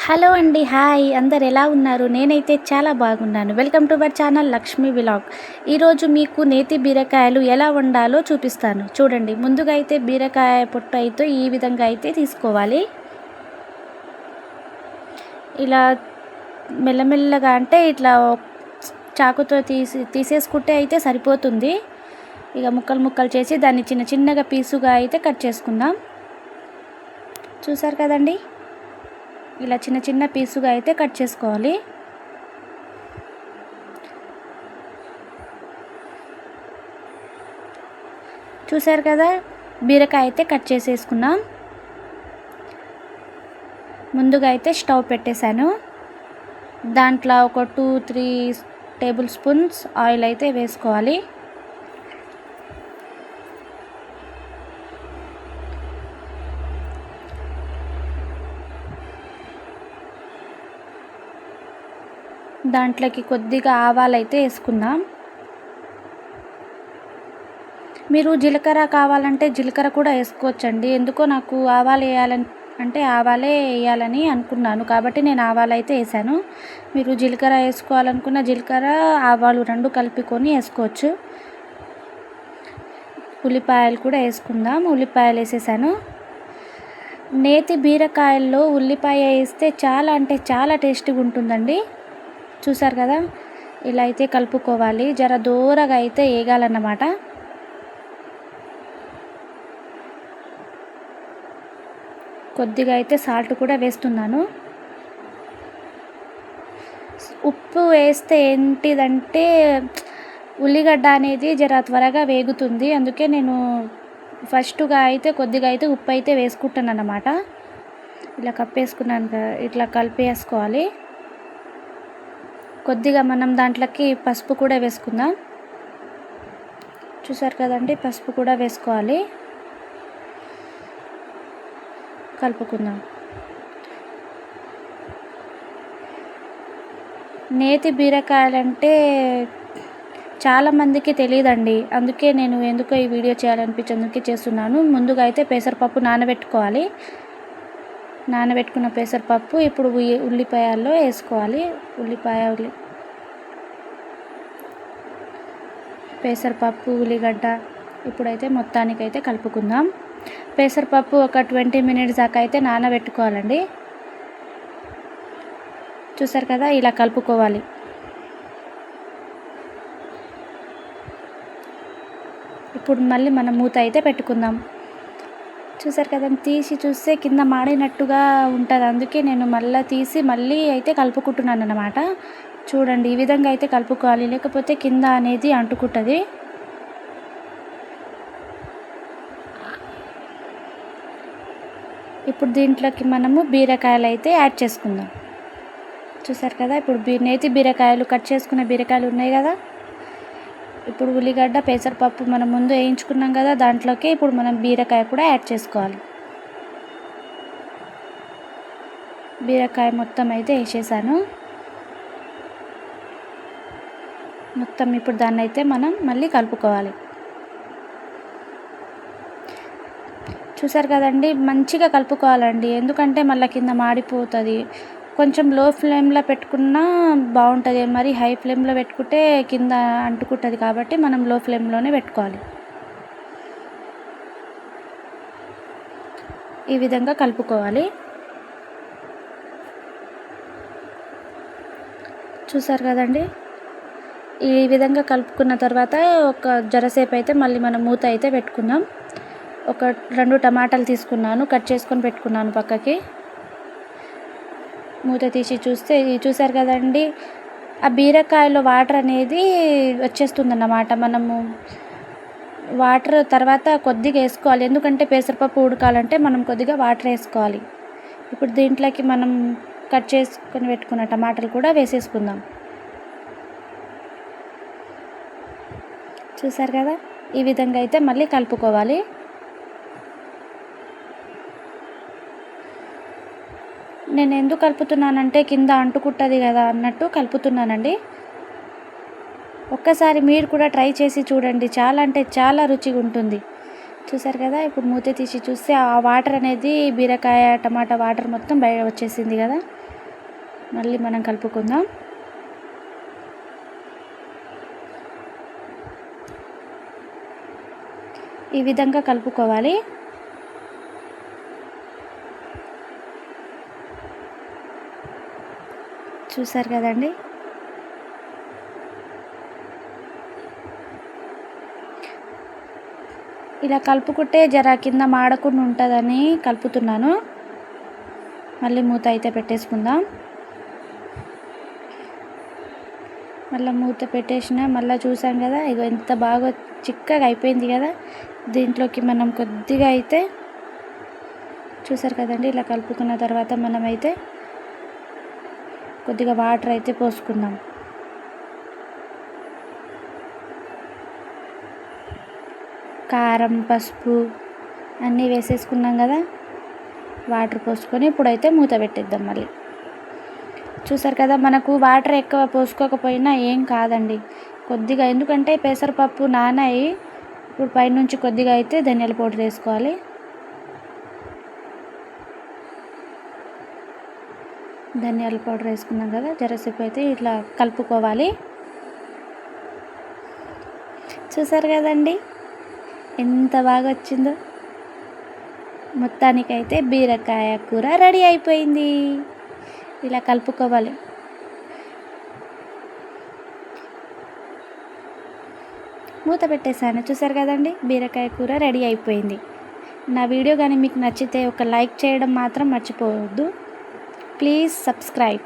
Hello అండి. Hi! అందరు ఎలా ఉన్నారు? నేనైతే చాలా బాగున్నాను. Welcome to our channel Lakshmi vlog. ఈరోజు మీకు నేతి బీరకాయలు ఎలా వండాలో చూపిస్తాను. చూడండి, ముందుగా అయితే బీరకాయ పొట్టు అయితే ఈ విధంగా అయితే తీసుకోవాలి. ఇలా మెల్లమెల్లగా అంటే ఇట్లా చాకుతో తీసేసుకుంటే అయితే సరిపోతుంది. ఇక ముక్కలు ముక్కలు చేసి దాన్ని చిన్న చిన్నగా పీసుగా అయితే కట్ చేసుకుందాం. చూసారు కదండి, ఇలా చిన్న చిన్న పీసుగా అయితే కట్ చేసుకోవాలి. చూసారు కదా, బీరకాయ అయితే కట్ చేసేసుకున్నాం. ముందుగా అయితే స్టవ్ పెట్టేశాను. దాంట్లో ఒక 2-3 టేబుల్ స్పూన్స్ ఆయిల్ అయితే వేసుకోవాలి. దాంట్లోకి కొద్దిగా ఆవాలు అయితే వేసుకుందాం. మీరు జీలకర్ర కావాలంటే జీలకర్ర కూడా వేసుకోవచ్చండి. ఎందుకో నాకు ఆవాలు ఆవాలే వేయాలని అనుకున్నాను కాబట్టి నేను ఆవాలు అయితే వేసాను. మీరు జీలకర్ర వేసుకోవాలనుకున్న జీలకర్ర ఆవాలు రెండు కలుపుకొని వేసుకోవచ్చు. ఉల్లిపాయలు కూడా వేసుకుందాం. ఉల్లిపాయలు వేసేసాను. నేతి బీరకాయల్లో ఉల్లిపాయ వేస్తే చాలా అంటే చాలా టేస్టీగా ఉంటుందండి. చూసారు కదా, ఇలా అయితే కలుపుకోవాలి. జర దూరగా అయితే వేగాలన్నమాట. కొద్దిగా అయితే సాల్ట్ కూడా వేస్తున్నాను. ఉప్పు వేస్తే ఏంటిదంటే ఉల్లిగడ్డ అనేది జర త్వరగా వేగుతుంది. అందుకే నేను ఫస్ట్గా అయితే కొద్దిగా అయితే ఉప్పు అయితే వేసుకుంటాను అన్నమాట. ఇలా కప్పేసుకున్నాను, ఇట్లా కలిపేసుకోవాలి. కొద్దిగా మనం దాంట్లోకి పసుపు కూడా వేసుకుందాం. చూసారు కదండి, పసుపు కూడా వేసుకోవాలి. కలుపుకుందాం. నేతి బీరకాయలంటే చాలామందికి తెలియదండి. అందుకే నేను ఎందుకో ఈ వీడియో చేయాలనిపించేందుకే చేస్తున్నాను. ముందుగా అయితే పెసరపప్పు నానబెట్టుకోవాలి. నానబెట్టుకున్న పెసరపప్పు ఇప్పుడు ఉల్లిపాయల్లో వేసుకోవాలి. పెసరపప్పు, ఉల్లిగడ్డ ఇప్పుడైతే మొత్తానికైతే కలుపుకుందాం. పెసరపప్పు ఒక 20 మినిట్స్ దాకా అయితే నానబెట్టుకోవాలండి. చూసారు కదా, ఇలా కలుపుకోవాలి. ఇప్పుడు మళ్ళీ మనం మూత అయితే పెట్టుకుందాం. చూసారు కదా, తీసి చూస్తే కింద మాడినట్టుగా ఉంటుంది. అందుకే నేను మళ్ళీ అయితే కలుపుకుంటున్నాను అన్నమాట. చూడండి, ఈ విధంగా అయితే కలుపుకోవాలి, లేకపోతే కింద అనేది అంటుకుంటుంది. ఇప్పుడు దీంట్లోకి మనము బీరకాయలు అయితే యాడ్ చేసుకుందాం. చూసారు కదా, ఇప్పుడు నేతి బీరకాయలు కట్ చేసుకున్న బీరకాయలు ఉన్నాయి కదా, ఇప్పుడు ఉల్లిగడ్డ పెసరపప్పు మనం ముందు వేయించుకున్నాం కదా, దాంట్లోకి ఇప్పుడు మనం బీరకాయ కూడా యాడ్ చేసుకోవాలి. బీరకాయ మొత్తం అయితే వేసేసాను. మొత్తం ఇప్పుడు దాన్ని అయితే మనం మళ్ళీ కలుపుకోవాలి. చూసారు కదండి, మంచిగా కలుపుకోవాలండి. ఎందుకంటే మళ్ళీ కింద మాడిపోతుంది. కొంచెం లో ఫ్లేమ్లో పెట్టుకున్నా బాగుంటుంది. మరి హై ఫ్లేమ్లో పెట్టుకుంటే కింద అంటుకుంటుంది. కాబట్టి మనం లో ఫ్లేమ్లోనే పెట్టుకోవాలి. ఈ విధంగా కలుపుకోవాలి. చూసారు కదండి, ఈ విధంగా కలుపుకున్న తర్వాత ఒక జరసేపు అయితే మళ్ళీ మనం మూత అయితే పెట్టుకుందాం. ఒక 2 టమాటాలు తీసుకున్నాను, కట్ చేసుకొని పెట్టుకున్నాను పక్కకి. మూత తీసి చూస్తే చూసారు కదండి, ఆ బీరకాయలో వాటర్ అనేది వచ్చేస్తుందన్నమాట. మనము వాటర్ తర్వాత కొద్దిగా వేసుకోవాలి. ఎందుకంటే పెసరపప్పు ఉడకాలంటే మనం కొద్దిగా వాటర్ వేసుకోవాలి. ఇప్పుడు దీంట్లోకి మనం కట్ చేసుకొని పెట్టుకున్న టమాటాలు కూడా వేసేసుకుందాం. చూసారు కదా, ఈ విధంగా అయితే మళ్ళీ కలుపుకోవాలి. నేను ఎందుకు కలుపుతున్నానంటే కింద అంటుకుంటుంది కదా అన్నట్టు కలుపుతున్నానండి. ఒక్కసారి మీరు కూడా ట్రై చేసి చూడండి, చాలా అంటే చాలా రుచిగా ఉంటుంది. చూసారు కదా, ఇప్పుడు మూత తీసి చూస్తే ఆ వాటర్ అనేది బీరకాయ టమాటా వాటర్ మొత్తం బయట వచ్చేసింది కదా. మళ్ళీ మనం కలుపుకుందాం. ఈ విధంగా కలుపుకోవాలి. చూసారు కదండి. ఇలా కలుపుకుంటే జర కింద మాడకుండా ఉంటుందని కలుపుతున్నాను. మళ్ళీ మూత అయితే పెట్టేసుకుందాం. మళ్ళీ మూత పెట్టేసిన మళ్ళీ చూసాం కదా, ఇగో ఎంత బాగా చిక్కగా అయిపోయింది కదా. దీంట్లోకి మనం కొద్దిగా అయితే చూసారు కదండి, ఇలా కలుపుకున్న తర్వాత మనమైతే కొద్దిగా వాటర్ అయితే పోసుకుందాం. కారం, పసుపు అన్నీ వేసేసుకున్నాం కదా. వాటర్ పోసుకొని ఇప్పుడైతే మూత పెట్టేద్దాం మళ్ళీ. చూసారు కదా, మనకు వాటర్ ఎక్కువ పోసుకోకపోయినా ఏం కాదండి కొద్దిగా, ఎందుకంటే పెసరపప్పు నానాయి. ఇప్పుడు పైనుంచి కొద్దిగా అయితే ధనియాల పౌడర్ వేసుకోవాలి. ధనియాల పౌడర్ వేసుకున్నాం కదా, జరసేపు అయితే ఇట్లా కలుపుకోవాలి. చూసారు కదండి ఎంత బాగా వచ్చిందో. మొత్తానికైతే బీరకాయ కూర రెడీ అయిపోయింది. ఇలా కలుపుకోవాలి. మూత పెట్టేసాను. చూసారు కదండి, బీరకాయ కూర రెడీ అయిపోయింది. నా వీడియో కానీ మీకు నచ్చితే ఒక లైక్ చేయడం మాత్రం మర్చిపోవద్దు. Please subscribe.